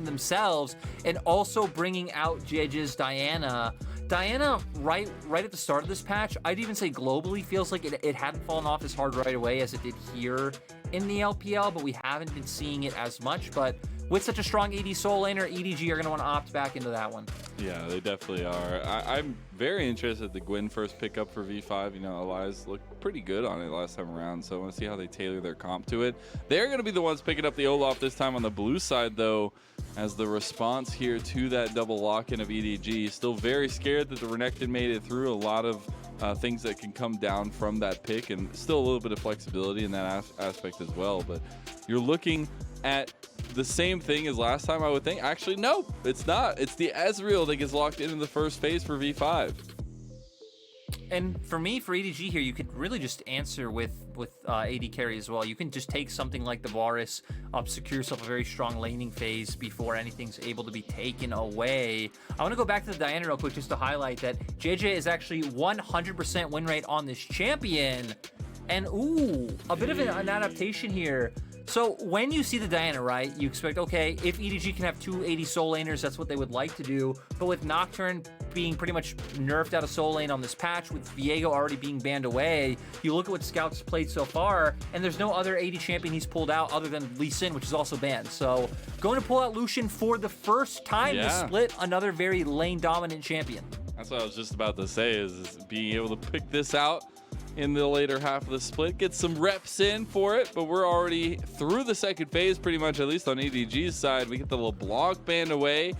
themselves, and also bringing out Jiejie's Diana. Diana, right at the start of this patch, I'd even say globally, feels like it hadn't fallen off as hard right away as it did here in the LPL, but we haven't been seeing it as much. But with such a strong AD soul laner, EDG are going to want to opt back into that one. Yeah, they definitely are. I'm very interested in the Gwen first pickup for V5. You know, Aliez looked pretty good on it last time around, so I want to see how they tailor their comp to it. They're going to be the ones picking up the Olaf this time on the blue side, though, as the response here to that double lock-in of EDG. Still very scared that the Renekton made it through. A lot of things that can come down from that pick, and still a little bit of flexibility in that aspect as well. But you're looking at the same thing as last time, I would think. Actually, no, it's not. It's the Ezreal that gets locked in the first phase for V5. And for me, for EDG here, you could really just answer with AD carry as well. You can just take something like the Varus, secure yourself a very strong laning phase before anything's able to be taken away. I want to go back to the Diana real quick just to highlight that Jiejie is actually 100% win rate on this champion. And ooh, a bit of an adaptation here. So when you see the Diana, right, you expect, okay, if EDG can have 2 AD soul laners, that's what they would like to do. But with Nocturne being pretty much nerfed out of soul lane on this patch, with Viego already being banned away, you look at what Scout's played so far, and there's no other AD champion he's pulled out other than Lee Sin, which is also banned. So going to pull out Lucian for the first time to split another very lane-dominant champion. That's what I was just about to say, is being able to pick this out in the later half of the split, get some reps in for it, but we're already through the second phase pretty much, at least on EDG's side. We get the LeBlanc banned away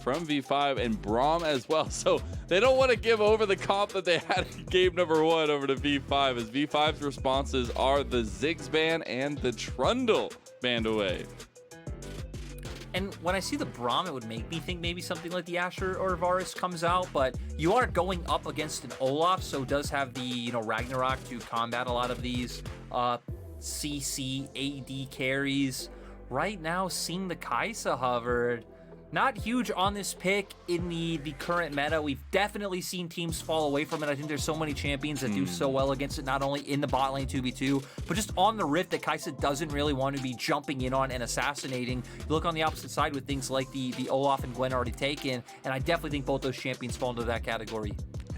from V5 and Braum as well, so they don't want to give over the comp that they had in game number 1 over to V5, as V5's responses are the Ziggs ban and the Trundle banned away. And when I see the Braum, it would make me think maybe something like the Asher or Varus comes out, but you are going up against an Olaf, so it does have the, you know, Ragnarok to combat a lot of these CC AD carries. Right now, seeing the Kai'Sa hovered, not huge on this pick in the current meta. We've definitely seen teams fall away from it. I think there's so many champions that do so well against it, not only in the bot lane 2v2, but just on the Rift that Kai'Sa doesn't really want to be jumping in on and assassinating. You look on the opposite side with things like the Olaf and Gwen already taken, and I definitely think both those champions fall into that category.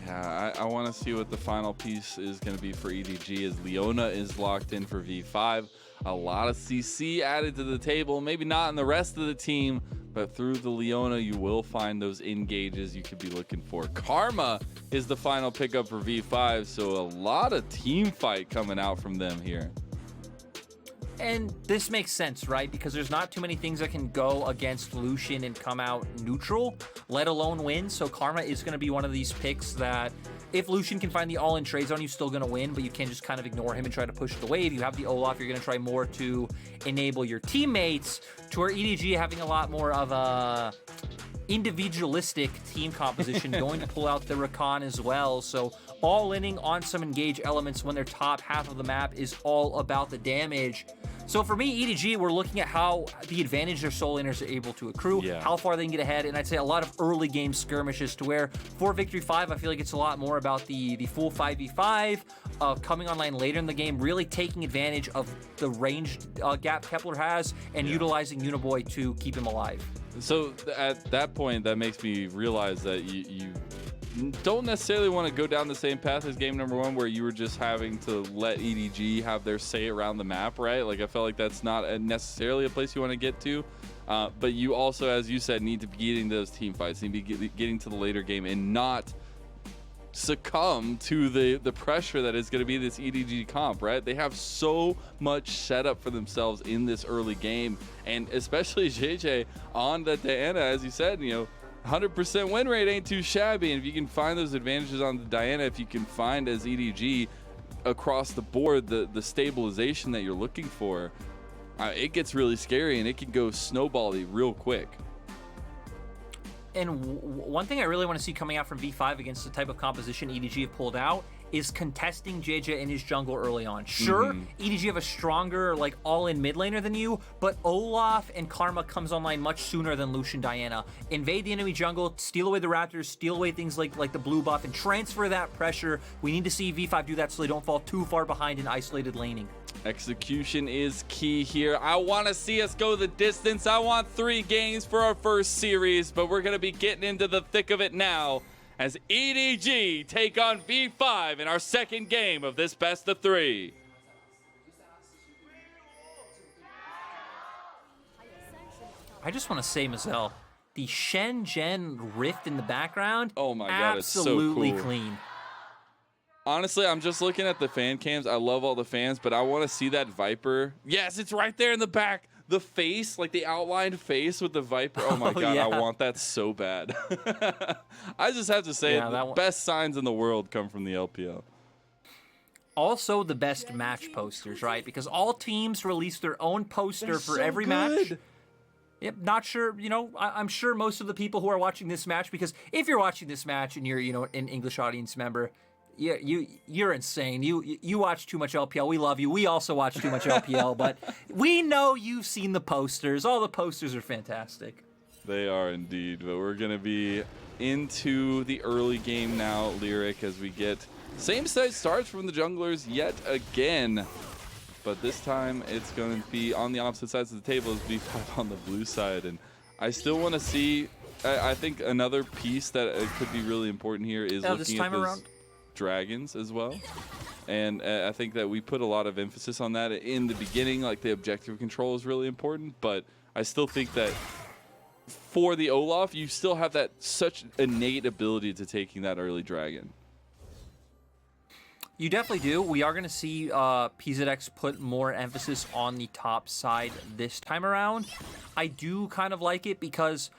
Yeah, I want to see what the final piece is going to be for EDG, as Leona is locked in for V5. A lot of CC added to the table, maybe not in the rest of the team, but through the Leona, you will find those engages you could be looking for. Karma is the final pickup for V5, so a lot of team fight coming out from them here. And this makes sense, right? Because there's not too many things that can go against Lucian and come out neutral, let alone win. So Karma is going to be one of these picks that if Lucian can find the all-in trade zone, you're still going to win, but you can't just kind of ignore him and try to push the wave. You have the Olaf, you're going to try more to enable your teammates, to where EDG having a lot more of a individualistic team composition, going to pull out the Rakan as well. So all-inning on some engage elements when their top half of the map is all about the damage. So for me, EDG, we're looking at how the advantage their soul laners are able to accrue, how far they can get ahead, and I'd say a lot of early game skirmishes, to where for Victory 5, I feel like it's a lot more about the full 5v5, coming online later in the game, really taking advantage of the range gap Kepler has, and utilizing Uniboy to keep him alive. So at that point, that makes me realize that you don't necessarily want to go down the same path as game number 1, where you were just having to let EDG have their say around the map, right? Like, I felt like that's not necessarily a place you want to get to. But you also, as you said, need to be getting those team fights, need to be getting to the later game and not succumb to the pressure that is going to be this EDG comp, right? They have so much setup for themselves in this early game, and especially Jiejie on the Diana, as you said, you know, 100% win rate ain't too shabby, and if you can find those advantages on the Diana, if you can find as EDG across the board the stabilization that you're looking for, it gets really scary and it can go snowbally real quick. And one thing I really want to see coming out from V5 against the type of composition EDG have pulled out is contesting Jiejie in his jungle early on. Sure, EDG have a stronger, like, all-in mid laner than you, but Olaf and Karma comes online much sooner than Lucian Diana. Invade the enemy jungle, steal away the Raptors, steal away things like the blue buff, and transfer that pressure. We need to see V5 do that so they don't fall too far behind in isolated laning. Execution is key here. I want to see us go the distance. I want 3 games for our first series, but we're going to be getting into the thick of it now as EDG take on V5 in our second game of this best of 3. I just want to say, Mazel, the Shenzhen rift in the background, oh my God, absolutely it's so cool. clean. Honestly, I'm just looking at the fan cams. I love all the fans, but I want to see that Viper. Yes, it's right there in the back. The face, like the outlined face with the Viper. Oh my God, yeah. I want that so bad. I just have to say, the best signs in the world come from the LPL. Also, the best match posters, right? Because all teams release their own poster for every match. Yep, not sure, you know, I'm sure most of the people who are watching this match, because if you're watching this match and you're, you know, an English audience member, you're insane. You watch too much LPL. We love you. We also watch too much LPL, but we know you've seen the posters. All the posters are fantastic. They are indeed, but we're going to be into the early game now, Lyric, as we get same set starts from the junglers yet again. But this time it's going to be on the opposite sides of the table as V5 on the blue side. And I still want to see, I think another piece that could be really important here is looking at those dragons as well. And I think that we put a lot of emphasis on that in the beginning, like the objective control is really important. But I still think that for the Olaf, you still have that such innate ability to taking that early dragon. You definitely do. We are going to see PZX put more emphasis on the top side this time around. I do kind of like it because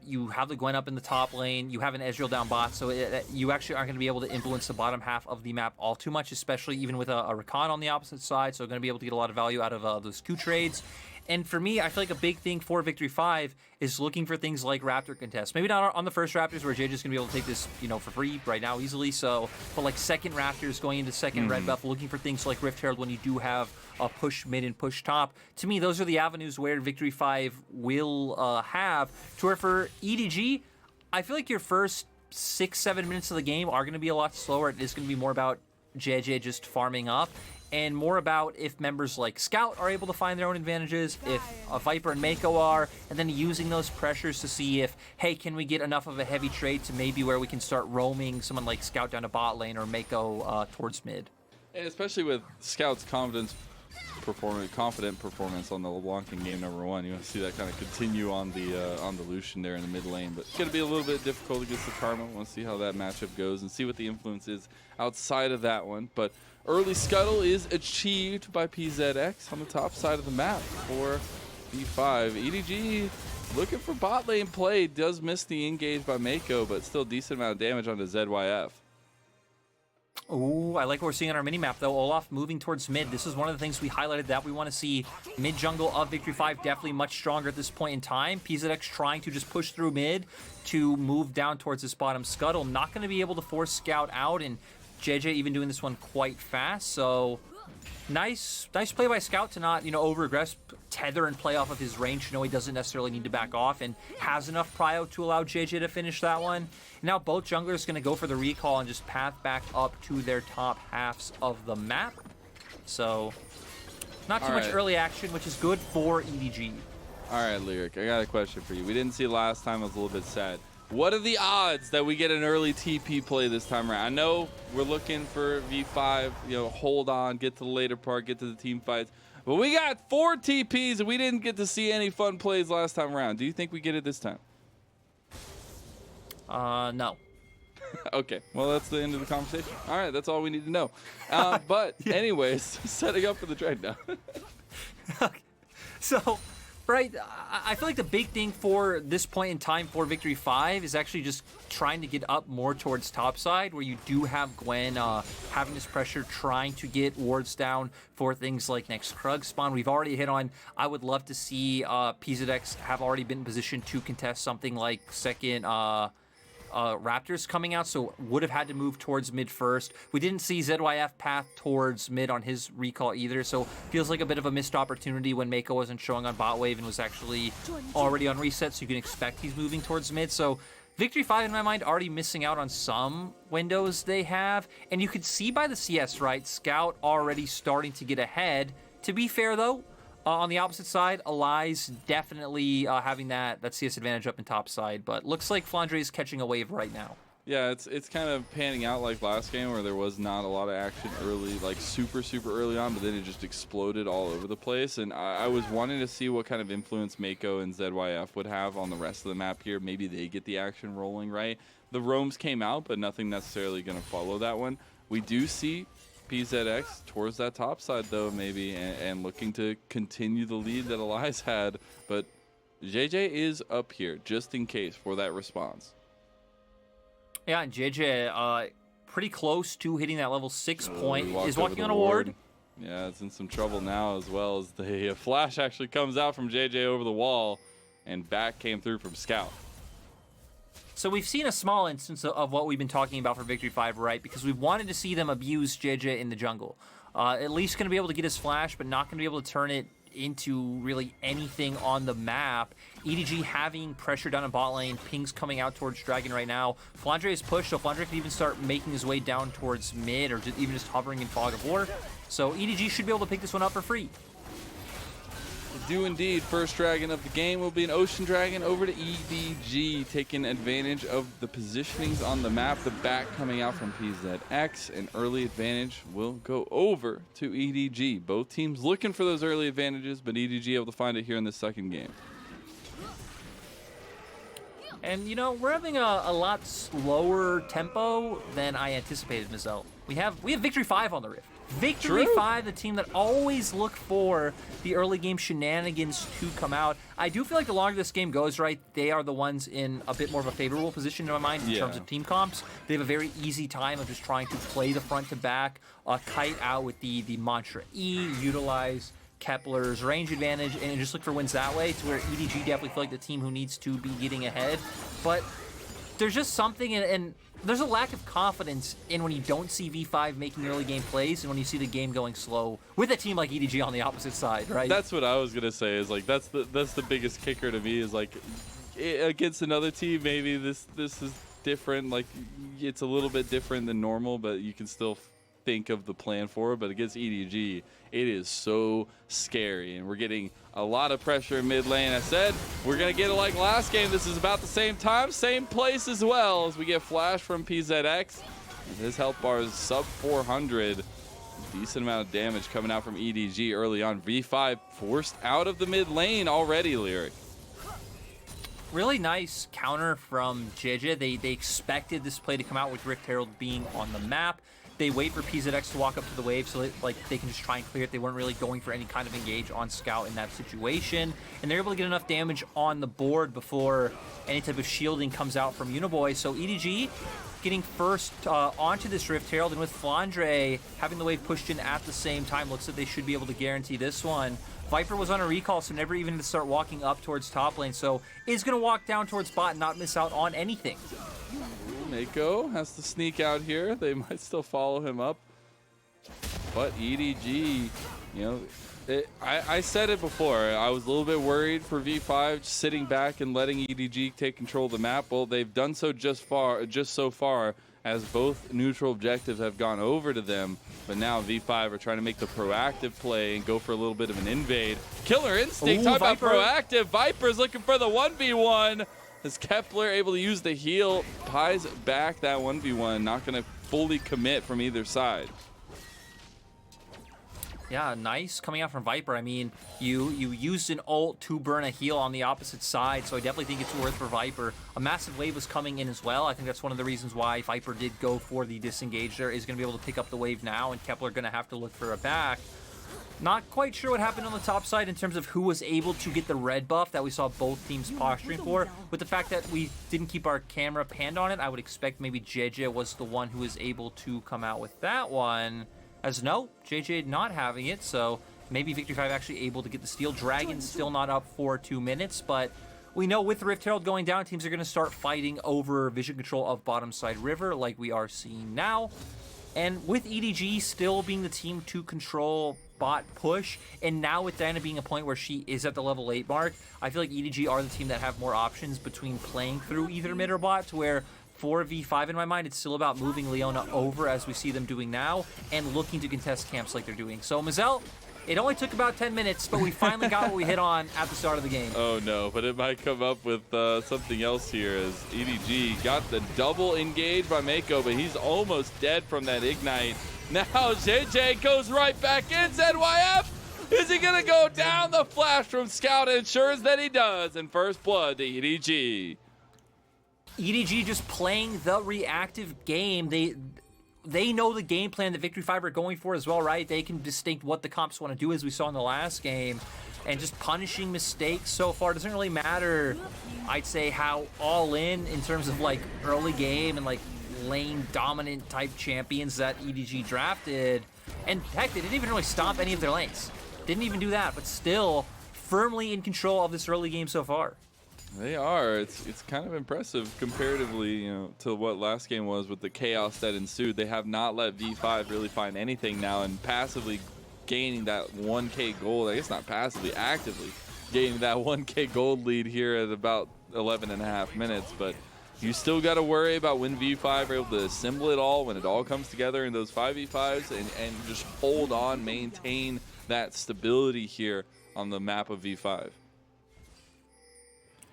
you have the Gwen up in the top lane, you have an Ezreal down bot, so you actually aren't going to be able to influence the bottom half of the map all too much, especially even with a Rakan on the opposite side, so going to be able to get a lot of value out of those Q trades. And for me, I feel like a big thing for Victory 5 is looking for things like Raptor contests. Maybe not on the first Raptors where Jiejie's going to be able to take this, you know, for free right now easily. So, but like second Raptors going into second red buff, looking for things like Rift Herald when you do have a push mid and push top. To me, those are the avenues where Victory 5 will have. To where for EDG, I feel like your first 6-7 minutes of the game are going to be a lot slower. It is going to be more about Jiejie just farming up, and more about if members like Scout are able to find their own advantages, if Viper and Meiko are, and then using those pressures to see if, hey, can we get enough of a heavy trade to maybe where we can start roaming someone like Scout down to bot lane or Meiko towards mid. And especially with Scout's confident performance on the LeBlanc in game number 1, you want to see that kind of continue on the Lucian there in the mid lane. But it's going to be a little bit difficult against the Karma. Want to see how that matchup goes and see what the influence is outside of that one. But early scuttle is achieved by PZX on the top side of the map for V5. EDG looking for bot lane play. Does miss the engage by Meiko, but still decent amount of damage onto ZYF. Ooh, I like what we're seeing on our mini-map, though. Olaf moving towards mid. This is one of the things we highlighted that we want to see mid-jungle of Victory 5 definitely much stronger at this point in time. PZX trying to just push through mid to move down towards this bottom scuttle. Not going to be able to force Scout out, and Jiejie even doing this one quite fast, so nice play by Scout to not, you know, over-aggress, tether and play off of his range. You know, he doesn't necessarily need to back off and has enough prio to allow Jiejie to finish that one. Now both junglers going to go for the recall and just path back up to their top halves of the map. So not too much early action, which is good for EDG. All right, Lyric, I got a question for you. We didn't see last time. I was a little bit sad. What are the odds that we get an early TP play this time around? I know we're looking for V5, you know, hold on, get to the later part, get to the team fights. But we got 4 TPs and we didn't get to see any fun plays last time around. Do you think we get it this time? No. Okay, well, that's the end of the conversation. All right, that's all we need to know. But anyways, setting up for the trade now. Okay. So, right, I feel like the big thing for this point in time for Victory 5 is actually just trying to get up more towards topside, where you do have Gwen having this pressure, trying to get wards down for things like next Krug spawn. We've already hit on, I would love to see PZX have already been in position to contest something like second Raptors coming out, so would have had to move towards mid first. We didn't see ZYF path towards mid on his recall either, so feels like a bit of a missed opportunity when Meiko wasn't showing on bot wave and was actually already on reset, so you can expect he's moving towards mid. So Victory 5, in my mind, already missing out on some windows they have. And you could see by the CS, right, Scout already starting to get ahead. To be fair, though, on the opposite side, Aliez definitely having that CS advantage up in top side. But looks like Flandre is catching a wave right now. Yeah, it's kind of panning out like last game where there was not a lot of action early, like super early on, but then it just exploded all over the place. And I was wanting to see what kind of influence Meiko and ZYF would have on the rest of the map here. Maybe they get the action rolling, right? The roams came out, but nothing necessarily going to follow that one. We do see PZX towards that top side, though, maybe, and looking to continue the lead that Aliez had. But Jiejie is up here, just in case, for that response. Yeah, and Jiejie, pretty close to hitting that level 6 point. Is walked walking on a ward. Yeah, it's in some trouble now, as well as the flash actually comes out from Jiejie over the wall, and back came through from Scout. So we've seen a small instance of what we've been talking about for Victory 5, right? Because we've wanted to see them abuse Jiejie in the jungle. At least going to be able to get his flash, but not going to be able to turn it into really anything on the map. EDG having pressure down in bot lane, pings coming out towards Dragon right now. Flandre is pushed, so Flandre can even start making his way down towards mid, or even just hovering in Fog of War. So EDG should be able to pick this one up for free. Do indeed. First dragon of the game will be an Ocean Dragon over to EDG, taking advantage of the positionings on the map. The back coming out from PZX. An early advantage will go over to EDG. Both teams looking for those early advantages, but EDG able to find it here in the second game. And, you know, we're having a lot slower tempo than I anticipated, Mazel. We have Victory 5 on the Rift. Victory 5, the team that always look for the early game shenanigans to come out. I do feel like the longer this game goes, right, they are the ones in a bit more of a favorable position in my mind in terms of team comps. They have a very easy time of just trying to play the front to back, kite out with the Mantra E, utilize Kepler's range advantage, and just look for wins that way, to where EDG definitely feel like the team who needs to be getting ahead. But there's just something, and there's a lack of confidence in when you don't see V5 making early game plays and when you see the game going slow with a team like EDG on the opposite side, right? That's what I was gonna say. Is like that's the biggest kicker to me. Is like against another team, maybe this is different. Like it's a little bit different than normal, but you can still think of the plan for it. But against EDG, it is so scary, and we're getting a lot of pressure in mid lane. I said we're gonna get it like last game. This is about the same time, same place as well, as we get flash from PZX. His health bar is sub 400. Decent amount of damage coming out from EDG early on. V5 forced out of the mid lane already, Lyric. Really nice counter from Jiejie. They expected this play to come out with Rift Herald being on the map. They wait for PZX to walk up to the wave so that, like, they can just try and clear it. They weren't really going for any kind of engage on Scout in that situation. And they're able to get enough damage on the board before any type of shielding comes out from Uniboy. So EDG getting first onto this Rift Herald, and with Flandre having the wave pushed in at the same time, looks like they should be able to guarantee this one. Viper was on a recall, so never even to start walking up towards top lane. So is going to walk down towards bot and not miss out on anything. Meiko has to sneak out here. They might still follow him up. But EDG, you know, I said it before. I was a little bit worried for V5 sitting back and letting EDG take control of the map. Well, they've done so just so far, as both neutral objectives have gone over to them. But now V5 are trying to make the proactive play and go for a little bit of an invade. Killer instinct. Talk about proactive. Viper's looking for the 1v1. Is Kepler able to use the heal, pies back that 1v1, not going to fully commit from either side. Yeah, nice coming out from Viper. I mean, you used an ult to burn a heal on the opposite side, so I definitely think it's worth for Viper. A massive wave was coming in as well. I think that's one of the reasons why Viper did go for the disengage there, is going to be able to pick up the wave now, and Kepler going to have to look for a back. Not quite sure what happened on the top side in terms of who was able to get the red buff that we saw both teams posturing for. With the fact that we didn't keep our camera panned on it, I would expect maybe Jiejie was the one who was able to come out with that one. As no, Jiejie not having it, so maybe Victory 5 actually able to get the steal. Dragon's still not up for 2 minutes, but we know with Rift Herald going down, teams are going to start fighting over vision control of bottom side river like we are seeing now. And with EDG still being the team to control bot push, and now with Diana being a point where she is at the level 8 mark, I feel like EDG are the team that have more options between playing through either mid or bot, to where for V5 in my mind, it's still about moving Leona over as we see them doing now and looking to contest camps like they're doing. So Mazel, it only took about 10 minutes, but we finally got what we hit on at the start of the game. Oh no, but it might come up with something else here, as EDG got the double engage by Meiko, but he's almost dead from that ignite. Now Jiejie goes right back in. ZYF, is he gonna go down? The flash from Scout ensures that he does, and first blood to EDG. EDG just playing the reactive game. They know the game plan that Victory 5 are going for as well, right? They can distinct what the comps want to do, as we saw in the last game, and just punishing mistakes so far. It doesn't really matter, I'd say, how all in terms of like early game and like lane dominant type champions that EDG drafted. And heck, they didn't even really stomp any of their lanes. Didn't even do that, but still firmly in control of this early game so far. They are. It's kind of impressive comparatively, you know, to what last game was with the chaos that ensued. They have not let V5 really find anything now, and passively gaining that 1K gold. I guess not passively, actively gaining that 1K gold lead here at about 11.5 minutes. But you still got to worry about when V5 are able to assemble it all, when it all comes together in those 5v5s, and just hold on, maintain that stability here on the map of V5.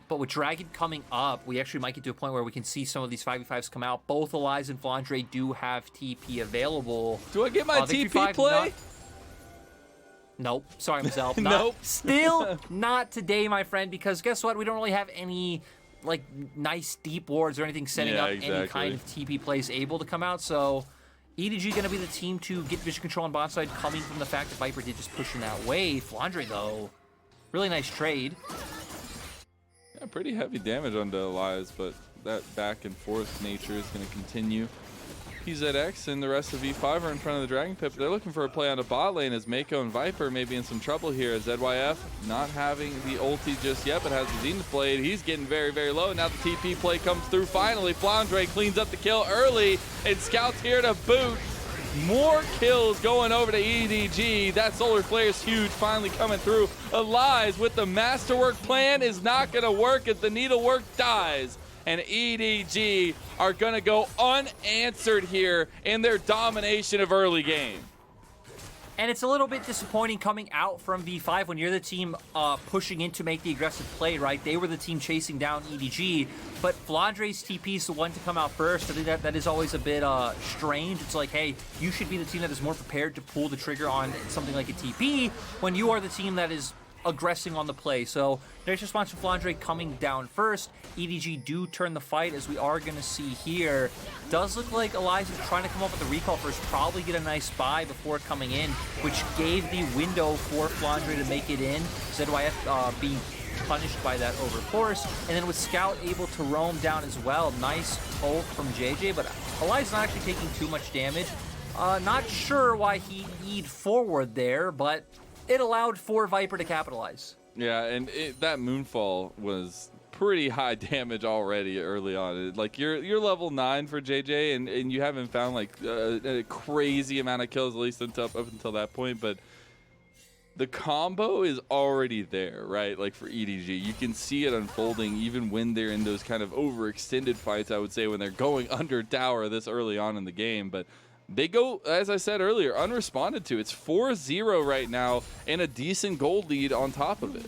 But with Dragon coming up, we actually might get to a point where we can see some of these 5v5s come out. Both Aliez and Flandre do have TP available. Do I get my TP play? Nope. Sorry, Mazel. Nope. Still not today, my friend, because guess what? We don't really have any like nice deep wards or anything setting up any kind of TP plays able to come out. So EDG going to be the team to get vision control on bot side, coming from the fact that Viper did just push in that way. Flandre, though, really nice trade. Yeah, pretty heavy damage onto Aliez, but that back and forth nature is going to continue. PZX and the rest of V5 are in front of the Dragon Pit, but they're looking for a play on the bot lane, as Meiko and Viper may be in some trouble here. ZYF not having the ulti just yet, but has the Zenith Blade. He's getting very, very low. Now the TP play comes through finally. Flandre cleans up the kill early, and Scout's here to boot. More kills going over to EDG. That Solar Flare is huge, finally coming through. Aliez with the masterwork plan is not going to work as the needlework dies. And EDG are going to go unanswered here in their domination of early game. And it's a little bit disappointing coming out from V5 when you're the team pushing in to make the aggressive play, right? They were the team chasing down EDG, but Flandre's TP is the one to come out first. I think that is always a bit strange. It's like, hey, you should be the team that is more prepared to pull the trigger on something like a TP when you are the team that is aggressing on the play. So nice response from Flandre coming down first. EDG do turn the fight, as we are going to see here. Does look like Aliez is trying to come up with a recall first, probably get a nice buy before coming in, which gave the window for Flandre to make it in. ZYF being punished by that overforce, and then with Scout able to roam down as well. Nice ult from Jiejie, but Aliez not actually taking too much damage. Not sure why he E'd forward there, but it allowed for Viper to capitalize. Yeah, and that Moonfall was pretty high damage already early on. Like you're level 9 for Jiejie, and you haven't found like a crazy amount of kills, at least up until that point, but the combo is already there, right? Like for EDG, you can see it unfolding even when they're in those kind of overextended fights, I would say, when they're going under tower this early on in the game. But they go, as I said earlier, unresponded to. It's 4-0 right now and a decent gold lead on top of it.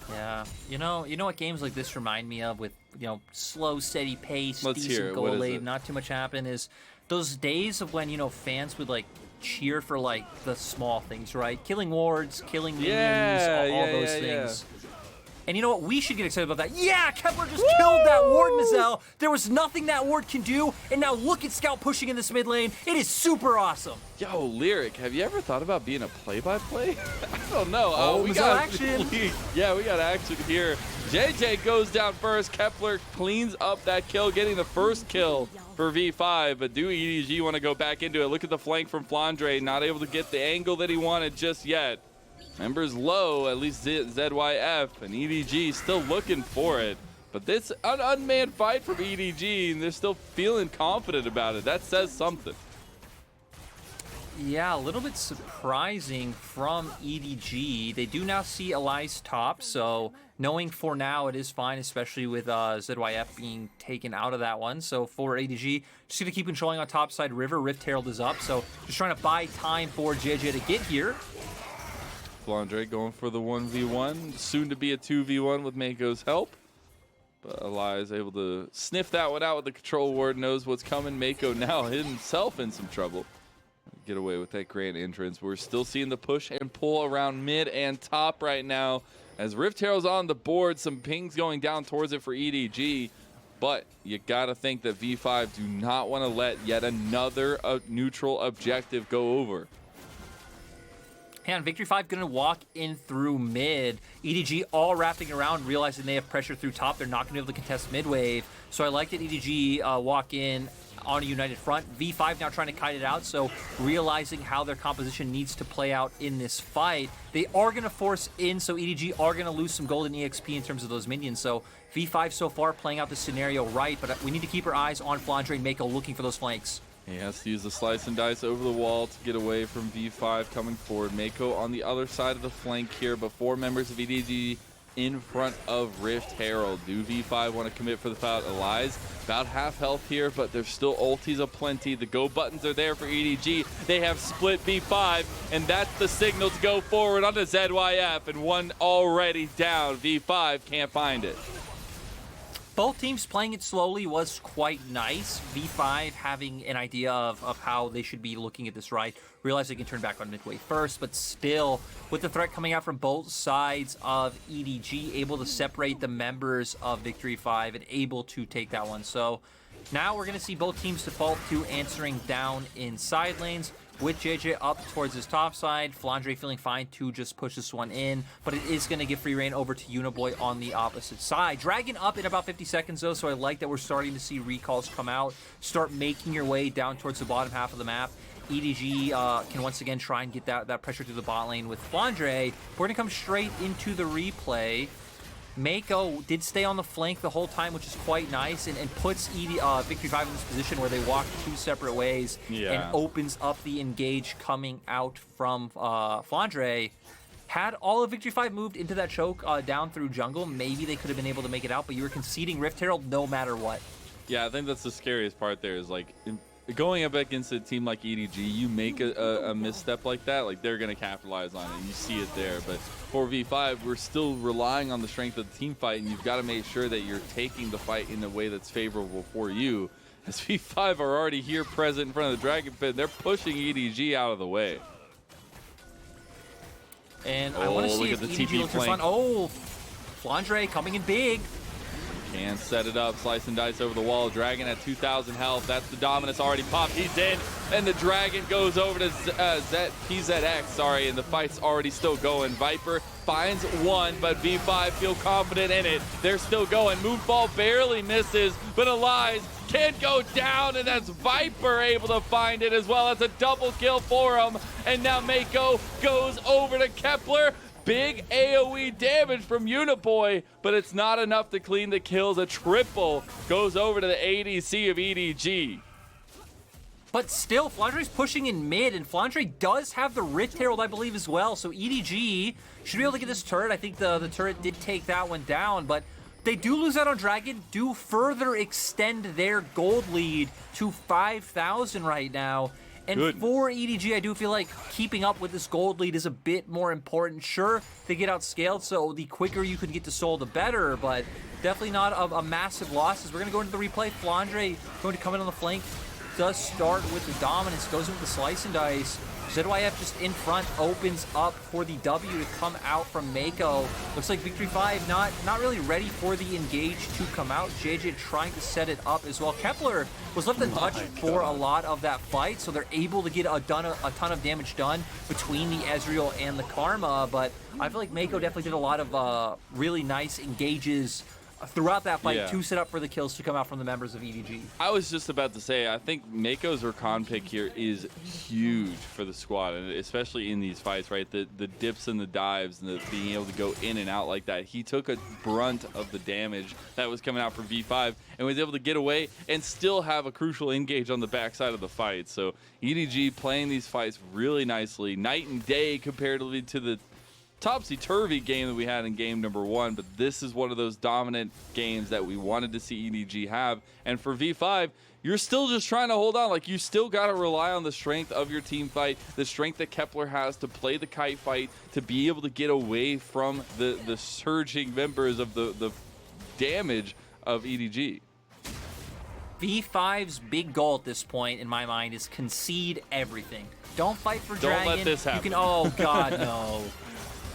Yeah, you know what games like this remind me of, with, you know, slow, steady pace, Let's hear decent it. goal lead, not too much happen, is those days of when, you know, fans would like cheer for like the small things, right? Killing wards, killing minions, all those things. And you know what? We should get excited about that. Yeah, Kepler just killed that ward, Mazel. There was nothing that ward can do, and now look at Scout pushing in this mid lane. It is super awesome. Yo, Lyric, have you ever thought about being a play-by-play? I don't know. Oh, we got action. Yeah, we got action here. Jiejie goes down first. Kepler cleans up that kill, getting the first kill for V5. But do EDG want to go back into it? Look at the flank from Flandre, not able to get the angle that he wanted just yet. Members low, at least ZYF and EDG still looking for it. But this an unmanned fight from EDG, and they're still feeling confident about it. That says something. Yeah, a little bit surprising from EDG. They do now see Aliez top, so knowing for now it is fine, especially with ZYF being taken out of that one. So for EDG, just going to keep controlling on top side river. Rift Herald is up, so just trying to buy time for Jiejie to get here. Flandre going for the 1v1, soon to be a 2v1 with Meiko's help. But Aliez able to sniff that one out with the control ward, knows what's coming. Meiko now himself in some trouble. Get away with that grand entrance. We're still seeing the push and pull around mid and top right now. As Rift Herald's on the board, some pings going down towards it for EDG. But you gotta think that V5 do not want to let yet another neutral objective go over. And Victory 5 going to walk in through mid. EDG all wrapping around, realizing they have pressure through top. They're not going to be able to contest mid wave. So I like that EDG walk in on a united front. V5 now trying to kite it out, so realizing how their composition needs to play out in this fight. They are going to force in, so EDG are going to lose some golden EXP in terms of those minions. So V5 so far playing out the scenario right, but we need to keep our eyes on Flandre and Meiko looking for those flanks. He has to use the slice and dice over the wall to get away from V5 coming forward. Meiko on the other side of the flank here, but 4 members of EDG in front of Rift Herald. Do V5 want to commit for the fight? Aliez about half health here, but there's still ultis aplenty. The go buttons are there for EDG. They have split V5, and that's the signal to go forward onto ZYF, and one already down. V5 can't find it. Both teams playing it slowly was quite nice. V5 having an idea of how they should be looking at this right, realize they can turn back on midway first, but still, with the threat coming out from both sides of EDG, able to separate the members of Victory 5 and able to take that one. So now we're going to see both teams default to answering down in side lanes, with Jiejie up towards his top side. Flandre feeling fine to just push this one in, but it is going to give free reign over to Uniboy on the opposite side. Dragon up in about 50 seconds though, so I like that we're starting to see recalls come out, start making your way down towards the bottom half of the map. EDG can once again try and get that pressure through the bot lane with Flandre. We're going to come straight into the replay. Meiko did stay on the flank the whole time, which is quite nice, and puts Victory 5 in this position where they walk 2 separate ways and opens up the engage coming out from Flandre. Had all of Victory 5 moved into that choke down through jungle, maybe they could have been able to make it out, but you were conceding Rift Herald no matter what. Yeah, I think that's the scariest part there is, like, going up against a team like EDG, you make a misstep like that, like, they're going to capitalize on it. You see it there, but for V5, we're still relying on the strength of the team fight, and you've got to make sure that you're taking the fight in a way that's favorable for you. As V5 are already here present in front of the Dragon Pit, they're pushing EDG out of the way. And I want to see if EDG looks fun. Oh, Flandre coming in big. Can set it up, slice and dice over the wall. Dragon at 2,000 health. That's the dominance already popped. He's in, and the Dragon goes over to PZX, sorry, and the fight's already still going. Viper finds one, but V5 feel confident in it. They're still going. Moonfall barely misses, but Aliez can go down, and that's Viper able to find it as well. That's a double kill for him, and now Meiko goes over to Kepler. Big AoE damage from Uniboy, but it's not enough to clean the kills. A triple goes over to the ADC of EDG. But still, Flandre's pushing in mid, and Flandre does have the Rift Herald, I believe, as well. So EDG should be able to get this turret. I think the turret did take that one down, but they do lose out on Dragon, do further extend their gold lead to 5,000 right now. And for EDG, I do feel like keeping up with this gold lead is a bit more important. Sure, they get outscaled, so the quicker you can get to Soul, the better, but definitely not a massive loss. As we're going to go into the replay, Flandre going to come in on the flank, does start with the dominance, goes in with the slice and dice. ZYF just in front, opens up for the W to come out from Meiko. Looks like Victory 5 not really ready for the engage to come out. Jiejie trying to set it up as well. Kepler was left untouched for a lot of that fight, so they're able to get a ton of damage done between the Ezreal and the Karma, but I feel like Meiko definitely did a lot of really nice engages throughout that fight Yeah. to set up for the kills to come out from the members of EDG. I was just about to say, I think Meiko's Rakan pick here is huge for the squad, and especially in these fights, right? The dips and the dives and the being able to go in and out like that. He took a brunt of the damage that was coming out from V5 and was able to get away and still have a crucial engage on the backside of the fight. So EDG playing these fights really nicely, night and day comparatively to the topsy-turvy game that we had in game number 1, but this is one of those dominant games that we wanted to see EDG have. And for V5, you're still just trying to hold on. Like, you still got to rely on the strength of your team fight, the strength that Kepler has to play the kite fight, to be able to get away from the surging members of the damage of EDG. V5's big goal at this point, in my mind, is concede everything. Don't fight for Don't Dragon. let this happen. You can, oh, God, no.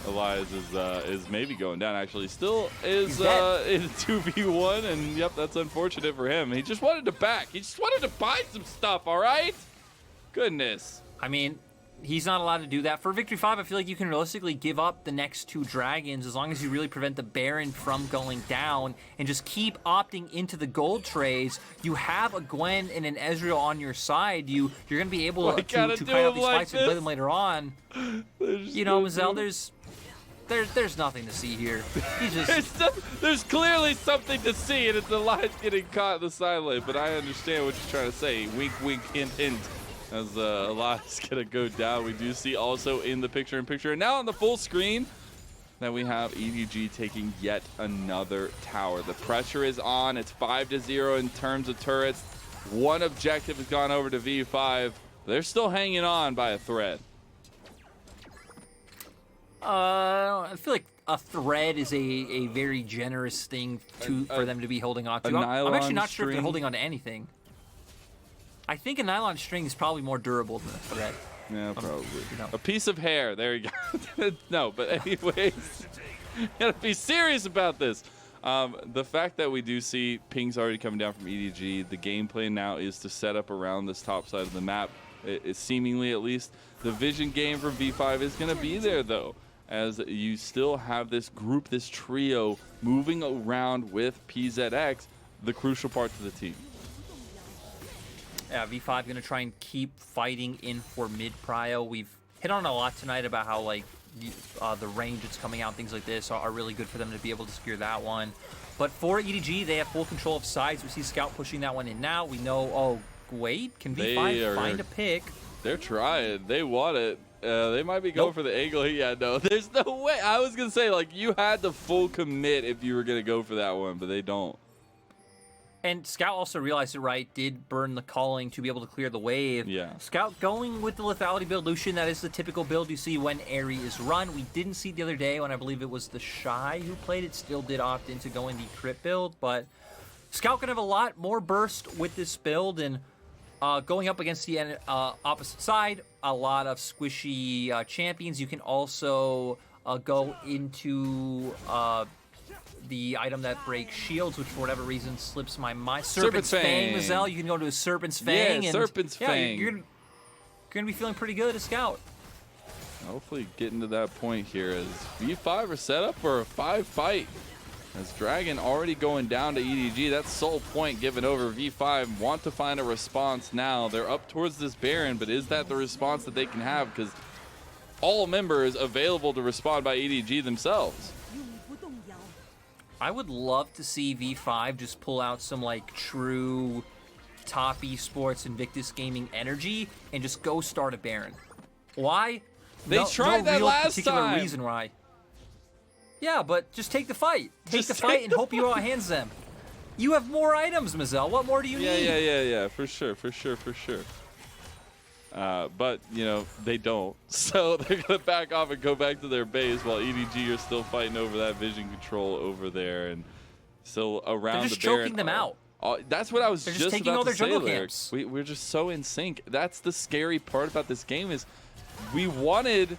Aliez is maybe going down. Actually, still is in 2v1, and yep, that's unfortunate for him. He just wanted to back. He just wanted to buy some stuff. All right. Goodness. I mean, he's not allowed to do that. For Victory 5, I feel like you can realistically give up the next 2 dragons as long as you really prevent the Baron from going down and just keep opting into the gold trays. You have a Gwen and an Ezreal on your side. You're going to be able to fight out these fights and play them later on. You know, Mazel, there's nothing to see here. He just there's clearly something to see, and it's Aliez getting caught in the side lane. But I understand what you're trying to say. Wink, wink, hint, hint. As Aliez gonna go down. We do see also in the picture-in-picture, and now on the full screen, that we have EDG taking yet another tower. The pressure is on. It's 5-0 in terms of turrets. One objective has gone over to V5. They're still hanging on by a thread. I feel like a thread is a very generous thing for them to be holding on to. I'm actually not sure if they're holding on to anything. I think a nylon string is probably more durable than a thread. Yeah, probably. You know. A piece of hair. There you go. No, but anyways, you gotta be serious about this. The fact that we do see pings already coming down from EDG, the game plan now is to set up around this top side of the map. It seemingly, at least, the vision game from V5 is going to be there, though, as you still have this group, this trio, moving around with PZX, the crucial part to the team. Yeah, V5 going to try and keep fighting in for mid-prio. We've hit on a lot tonight about how, like, the range that's coming out, things like this are really good for them to be able to secure that one. But for EDG, they have full control of sides. We see Scout pushing that one in now. We know, oh, wait, can V5 find a pick? They're trying. They want it. They might be going for the angle. Yeah, no, there's no way. I was going to say, like, you had the full commit if you were going to go for that one, but they don't. And Scout also realized it right, did burn the calling to be able to clear the wave. Yeah. Scout going with the lethality build Lucian. That is the typical build you see when Airy is run. We didn't see the other day when I believe it was the Shy who played it. Still did opt into going the crit build, but Scout can have a lot more burst with this build, and going up against the opposite side, a lot of squishy champions. You can also go into the item that breaks shields, which for whatever reason slips my mind. Serpent's Fang, Mazel. You can go to a Serpent's Fang. Yeah, Serpent's Fang. You're gonna be feeling pretty good as Scout. Hopefully getting to that point here as V5 are set up for a 5 fight. As Dragon already going down to EDG. That's sole point given over. V5 want to find a response now. They're up towards this Baron, but is that the response that they can have? Because all members available to respond by EDG themselves. I would love to see V5 just pull out some like true top esports Invictus Gaming energy and just go start a Baron. Why? They tried that last particular time. Reason why. Yeah, but just take the fight. Take the fight and hope you outhands them. You have more items, Mazel. What more do you need? Yeah. For sure. But, you know, they don't. So they're going to back off and go back to their base while EDG are still fighting over that vision control over there and still around They're just the Baron. choking them out. That's what I was They're just taking about all their to say, jungle Lyric. camps. We're just so in sync. That's the scary part about this game is we wanted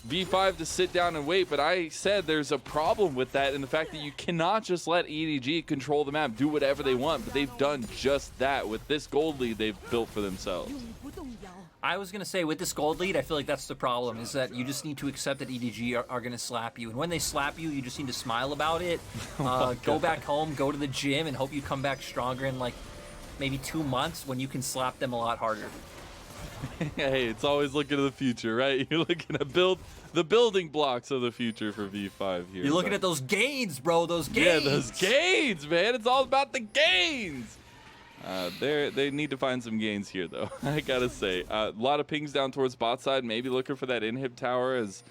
V5 to sit down and wait, but I said there's a problem with that in the fact that you cannot just let EDG control the map, do whatever they want, but they've done just that with this gold lead they've built for themselves. I was going to say, with this gold lead, I feel like that's the problem, is that you just need to accept that EDG are going to slap you. And when they slap you, you just need to smile about it, go back home, go to the gym, and hope you come back stronger in, like, maybe 2 months when you can slap them a lot harder. Hey, it's always looking to the future, right? You're looking to build the building blocks of the future for V5 here. You're looking at those gains, bro, those gains. Yeah, those gains, man. It's all about the gains. They need to find some gains here, though. I gotta say, a lot of pings down towards bot side. Maybe looking for that inhib tower, as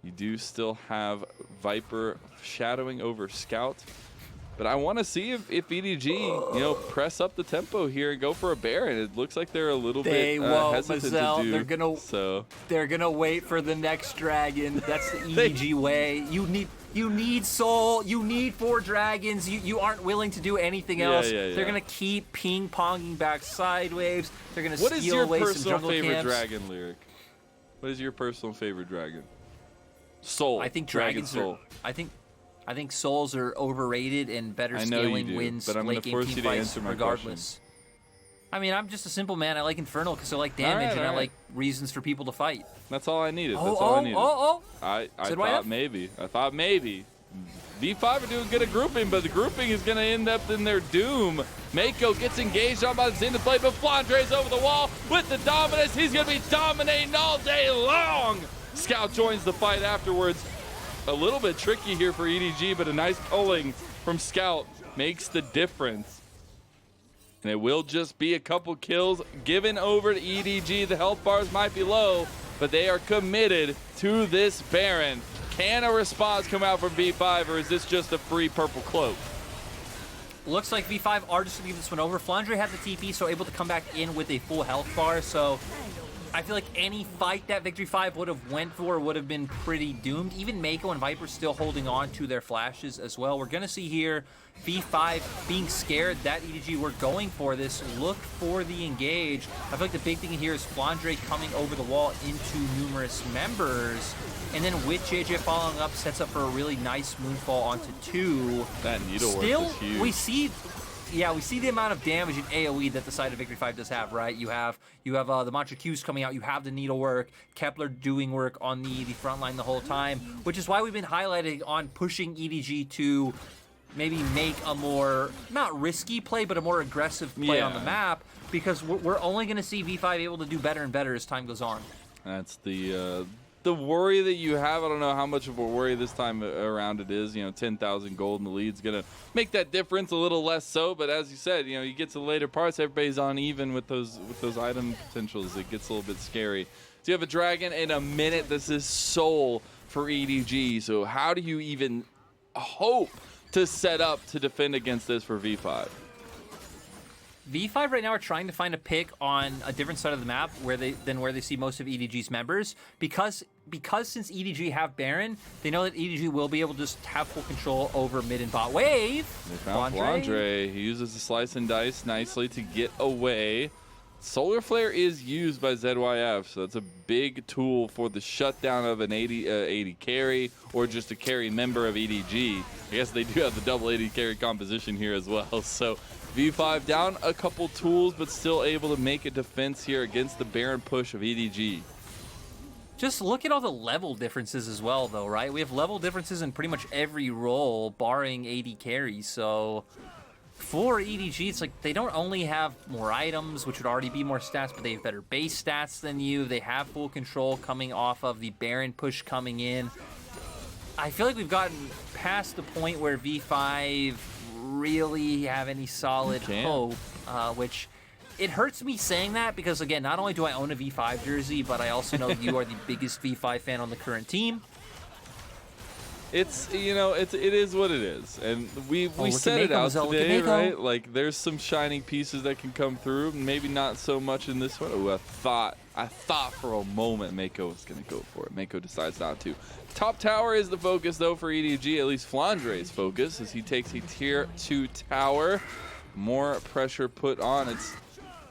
you do still have Viper shadowing over Scout. But I want to see if EDG, you know, press up the tempo here and go for a Baron. It looks like they're a little bit hesitant Mazel. to do. They're gonna wait for the next dragon. That's the EDG way. You need soul. You need 4 dragons. You aren't willing to do anything else. They're gonna keep ping-ponging back sideways. They're gonna steal away some jungle camps. What is your personal favorite dragon, Lyric? What is your personal favorite dragon? Soul. I think dragons Soul. I think souls are overrated, and better scaling wins late game team fights regardless. I mean, I'm just a simple man. I like Infernal because I like damage, and I like reasons for people to fight. That's all I needed. That's all I needed. I thought maybe. V5 are doing good at grouping, but the grouping is going to end up in their doom. Meiko gets engaged on by the Zenith play, but Flandre's over the wall with the dominance. He's going to be dominating all day long. Scout joins the fight afterwards. A little bit tricky here for EDG, but a nice culling from Scout makes the difference. And it will just be a couple kills given over to EDG. The health bars might be low, but they are committed to this Baron. Can a response come out from V5, or is this just a free purple cloak? Looks like V5 are just going to give this one over. Flandre had the TP, so able to come back in with a full health bar, so I feel like any fight that Victory 5 would have went for would have been pretty doomed. Even Meiko and Viper still holding on to their flashes as well. We're going to see here V5 being scared that EDG were going for this. Look for the engage. I feel like the big thing here is Flandre coming over the wall into numerous members. And then with Jiejie following up, sets up for a really nice moonfall onto 2. That needlework is huge. We see the amount of damage in AoE that the side of Victory 5 does have, right? You have the Mantra Qs coming out, you have the needlework, Kepler doing work on the front line the whole time, which is why we've been highlighting on pushing EDG to maybe make a more, not risky play, but a more aggressive play on the map, because we're only going to see V5 able to do better and better as time goes on. That's the worry that you have. I don't know how much of a worry this time around it is. You know, 10,000 gold in the lead's gonna make that difference a little less so. But as you said, you know, you get to the later parts, everybody's on even with those item potentials. It gets a little bit scary. So you have a dragon in a minute. This is soul for EDG. So how do you even hope to set up to defend against this for V5? V5 right now are trying to find a pick on a different side of the map where they see most of EDG's members, because since EDG have Baron, they know that EDG will be able to just have full control over mid and bot wave. They found Flandre. He uses the slice and dice nicely to get away. Solar Flare is used by ZYF, so that's a big tool for the shutdown of an 80 carry, or just a carry member of EDG. I guess they do have the double 80 carry composition here as well. So V5 down a couple tools, but still able to make a defense here against the Baron push of EDG. Just look at all the level differences as well, though, right? We have level differences in pretty much every role, barring 80 carries. So for EDG, it's like they don't only have more items, which would already be more stats, but they have better base stats than you. They have full control coming off of the Baron push coming in. I feel like we've gotten past the point where V5 really have any solid hope, which it hurts me saying that, because again, not only do I own a V5 jersey, but I also know you are the biggest V5 fan on the current team. It's, you know, it is what it is, and we set it out today, right? Like, there's some shining pieces that can come through, maybe not so much in this one. Ooh, I thought for a moment Meiko was gonna go for it. Meiko decides not to. Top tower is the focus, though, for EDG, at least Flandre's focus, as he takes a tier 2 tower. More pressure put on. It's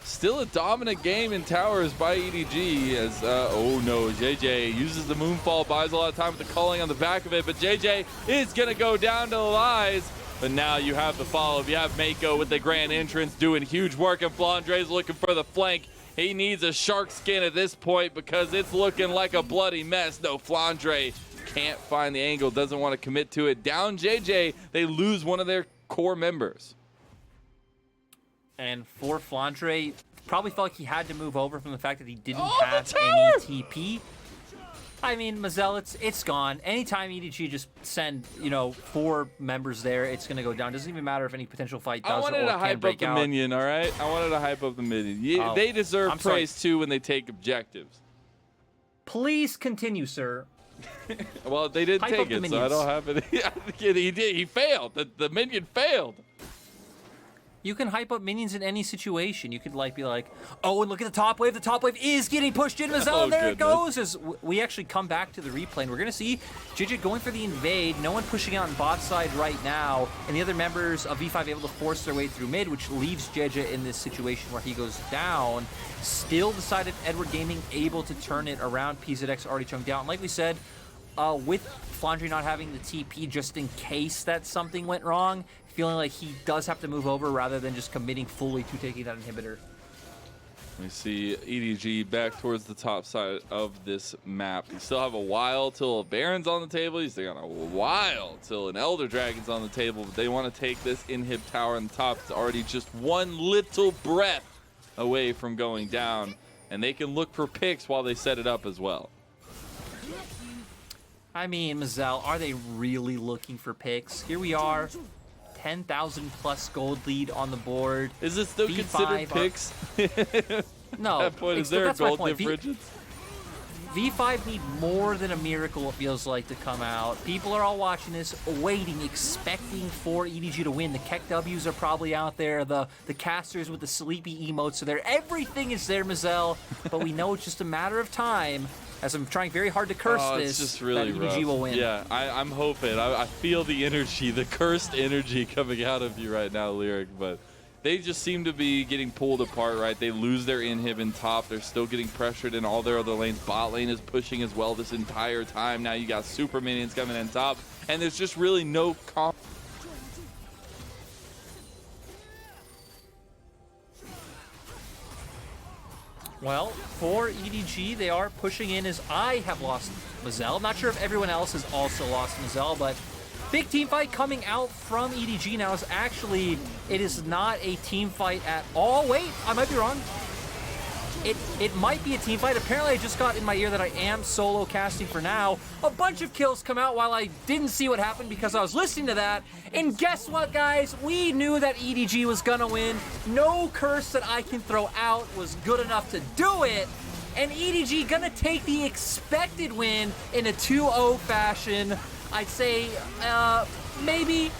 still a dominant game in towers by EDG, as, oh no, Jiejie uses the moonfall, buys a lot of time with the culling on the back of it, but Jiejie is gonna go down to Aliez. But now you have the follow-up. You have Meiko with the grand entrance doing huge work, and Flandre's looking for the flank. He needs a shark skin at this point because it's looking like a bloody mess. No, Flandre can't find the angle, doesn't want to commit to it. Down Jiejie, they lose one of their core members. And for Flandre, probably felt like he had to move over from the fact that he didn't Oh, have the any TP. I mean, Mazel, it's gone. Anytime EDG just send, 4 members there, it's going to go down. Doesn't even matter if any potential fight does or can break out. I wanted to hype up the minion, all right? I wanted to hype up the minion. They deserve praise, too, when they take objectives. Please continue, sir. Well, they didn't take it, so I don't have it. He did. He failed. The minion failed. You can hype up minions in any situation. You could be like, oh, and look at the top wave. The top wave is getting pushed in. Mazel, and there it goes. As we actually come back to the replay, and we're going to see Jiejie going for the invade. No one pushing out on bot side right now. And the other members of V5 able to force their way through mid, which leaves Jiejie in this situation where he goes down. Still decided Edward Gaming able to turn it around. PZX already chunked out. And like we said, with Flandre not having the TP just in case that something went wrong, feeling like he does have to move over rather than just committing fully to taking that inhibitor. We see EDG back towards the top side of this map. You still have a while till a Baron's on the table. You still got a while till an Elder Dragon's on the table, but they want to take this inhib tower on the top. It's already just one little breath away from going down, and they can look for picks while they set it up as well. I mean, Mazel, are they really looking for picks? Here we are. 10,000 plus gold lead on the board. Is it still considered picks? No. At that point, is there a gold difference? V5 need more than a miracle, it feels like, to come out. People are all watching this, waiting, expecting for EDG to win. The Keck W's are probably out there. The casters with the sleepy emotes are there. Everything is there, Mazel. But we know it's just a matter of time. As I'm trying very hard to curse this, just really that EDG will win. Yeah, I'm hoping. I feel the energy, the cursed energy coming out of you right now, Lyric, but they just seem to be getting pulled apart, right? They lose their inhib in top. They're still getting pressured in all their other lanes. Bot lane is pushing as well this entire time. Now you got super minions coming in top, and there's just really no Well, for EDG, they are pushing in as I have lost Mazel. I'm not sure if everyone else has also lost Mazel, but big team fight coming out from EDG now is actually, it is not a team fight at all. Wait, I might be wrong. It might be a team fight. Apparently, I just got in my ear that I am solo casting for now. A bunch of kills come out while I didn't see what happened because I was listening to that. And guess what, guys? We knew that EDG was gonna win. No curse that I can throw out was good enough to do it. And EDG gonna take the expected win in a 2-0 fashion. I'd say maybe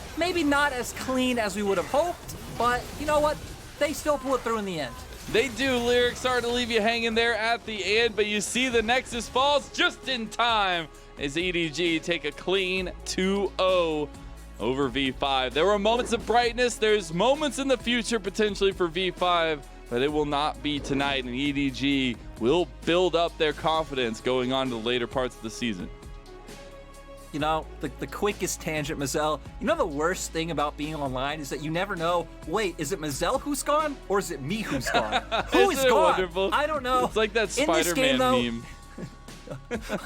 not as clean as we would have hoped, but you know what? They still pull it through in the end. They do, Lyric. Sorry to leave you hanging there at the end, but you see the Nexus falls just in time as EDG take a clean 2-0 over V5. There were moments of brightness. There's moments in the future potentially for V5, but it will not be tonight, and EDG will build up their confidence going on to the later parts of the season. You know, the quickest tangent, Mazel. You know the worst thing about being online is that you never know, wait, is it Mazel who's gone or is it me who's gone? Who is gone? Wonderful? I don't know. It's like that Spider-Man meme.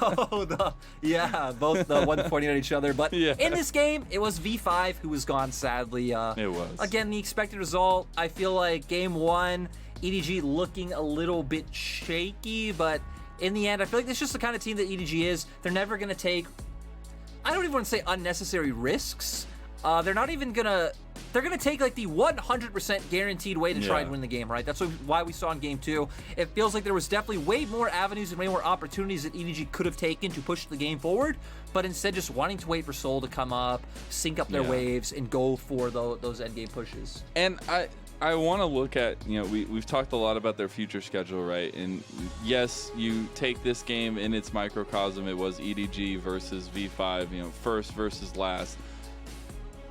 Oh, yeah, both the one pointing at each other. But yeah. In this game, it was V5 who was gone, sadly. It was. Again, the expected result, I feel like game one, EDG looking a little bit shaky, but in the end, I feel like this is just the kind of team that EDG is. They're never going to take, I don't even want to say unnecessary risks. They're not even gonna, they're gonna take like the 100% guaranteed way to try and win the game, right? That's why we saw in game two. It feels like there was definitely way more avenues and way more opportunities that EDG could have taken to push the game forward, but instead just wanting to wait for Soul to come up, sync up their waves, and go for those end game pushes. And I want to look at, you know, we've talked a lot about their future schedule, right? And yes, you take this game in its microcosm, it was EDG versus V5, you know, first versus last.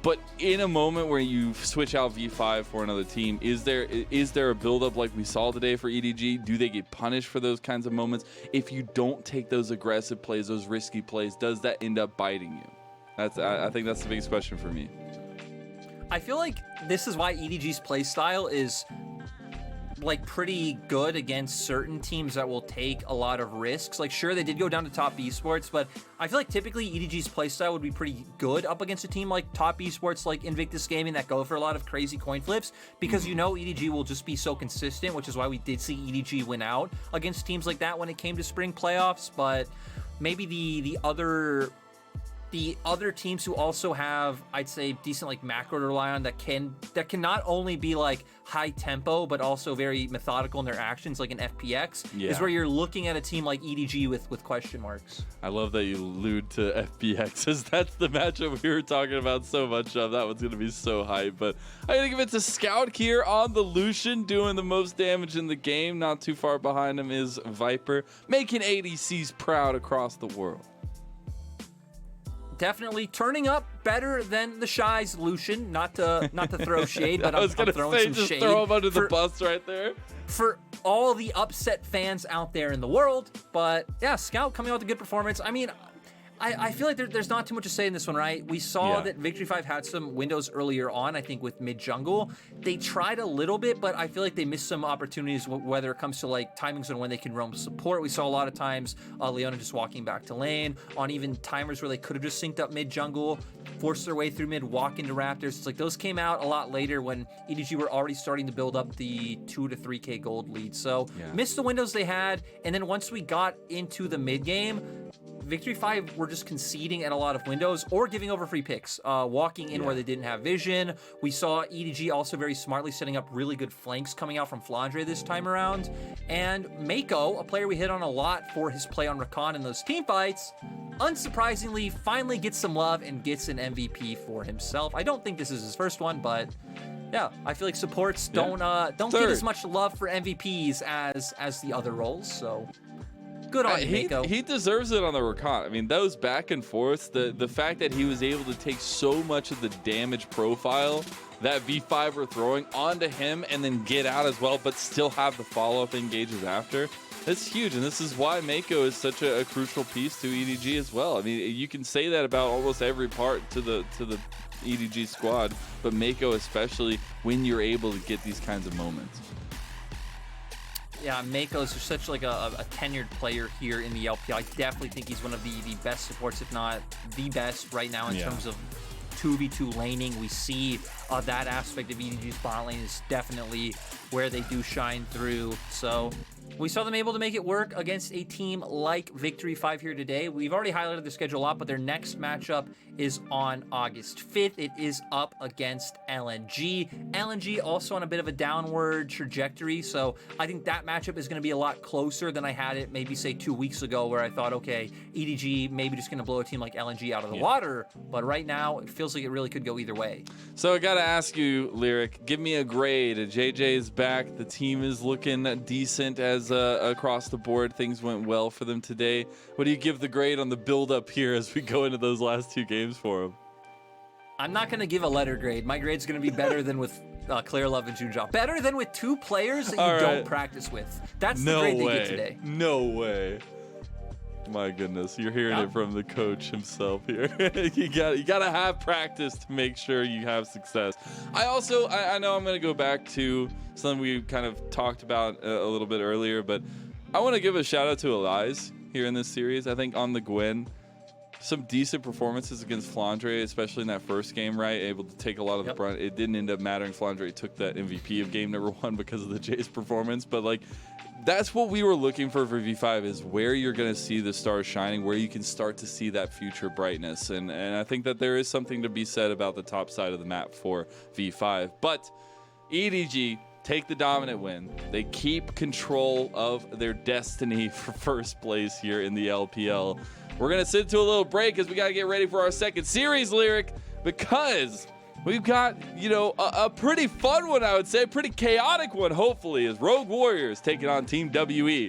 But in a moment where you switch out V5 for another team, is there a buildup like we saw today for EDG? Do they get punished for those kinds of moments? If you don't take those aggressive plays, those risky plays, does that end up biting you? I think that's the biggest question for me. I feel like this is why EDG's play style is like pretty good against certain teams that will take a lot of risks. Like, sure, they did go down to Top Esports, but I feel like typically EDG's playstyle would be pretty good up against a team like Top Esports, like Invictus Gaming, that go for a lot of crazy coin flips, because you know EDG will just be so consistent, which is why we did see EDG win out against teams like that when it came to spring playoffs. But maybe the other teams who also have, I'd say, decent like macro to rely on, that can not only be like high tempo but also very methodical in their actions, like an FPX, is where you're looking at a team like EDG with question marks. I love that you allude to FPX, because that's the matchup we were talking about so much of. That one's going to be so hype. But I'm going to give it to Scout here on the Lucian, doing the most damage in the game. Not too far behind him is Viper, making ADCs proud across the world. Definitely turning up better than the Shy's Lucian. Not to throw shade, but I was I'm throwing some just shade. Throw him under the bus right there. For all the upset fans out there in the world. But yeah, Scout coming out with a good performance. I mean, I feel like there's not too much to say in this one, right? We saw that Victory 5 had some windows earlier on, I think, with mid-jungle. They tried a little bit, but I feel like they missed some opportunities, whether it comes to like timings on when they can roam support. We saw a lot of times Leona just walking back to lane, on even timers where they could have just synced up mid-jungle, forced their way through mid, walk into Raptors. It's like those came out a lot later when EDG were already starting to build up the 2 to 3K gold lead. So missed the windows they had, and then once we got into the mid-game, Victory 5 were just conceding at a lot of windows or giving over free picks, walking in where they didn't have vision. We saw EDG also very smartly setting up really good flanks coming out from Flandre this time around. And Meiko, a player we hit on a lot for his play on Rakan in those team fights, unsurprisingly finally gets some love and gets an MVP for himself. I don't think this is his first one, but yeah, I feel like supports don't get as much love for MVPs as the other roles, so good on Meiko. He deserves it on the Rakan. I mean, those back and forths, the fact that he was able to take so much of the damage profile that V5 were throwing onto him and then get out as well, but still have the follow-up engages after, that's huge. And this is why Meiko is such a crucial piece to EDG as well. I mean, you can say that about almost every part to the EDG squad, but Meiko especially, when you're able to get these kinds of moments. Yeah, Meiko is such like a tenured player here in the LPL. I definitely think he's one of the best supports, if not the best right now in terms of 2v2 laning. We see that aspect of EDG's bot lane is definitely where they do shine through. So we saw them able to make it work against a team like Victory 5 here today. We've already highlighted their schedule a lot, but their next matchup is on August 5th. It is up against LNG. LNG also on a bit of a downward trajectory, so I think that matchup is going to be a lot closer than I had it maybe, say, 2 weeks ago, where I thought, okay, EDG maybe just going to blow a team like LNG out of the water, but right now it feels like it really could go either way. So I got to ask you, Lyric, give me a grade. Jiejie is back. The team is looking decent as across the board. Things went well for them today. What do you give the grade on the build-up here as we go into those last two games for them? I'm not going to give a letter grade. My grade's going to be better than with Clear Love and Junja. Better than with two players that you don't practice with. That's the grade they get today. No way. My goodness, you're hearing it from the coach himself here. you got to have practice to make sure you have success. I know I'm going to go back to something we kind of talked about a little bit earlier, but I want to give a shout out to Aliez here in this series. I think on the Gwen, some decent performances against Flandre, especially in that first game, right? Able to take a lot of the brunt. It didn't end up mattering. Flandre took that MVP of game number 1 because of the Jace performance, but like, that's what we were looking for V5, is where you're going to see the stars shining, where you can start to see that future brightness. And I think that there is something to be said about the top side of the map for V5. But EDG take the dominant win. They keep control of their destiny for first place here in the LPL. We're going to sit to a little break because we got to get ready for our second series, Lyric, because we've got, a pretty fun one, I would say, pretty chaotic one, hopefully, as Rogue Warriors taking on Team WE.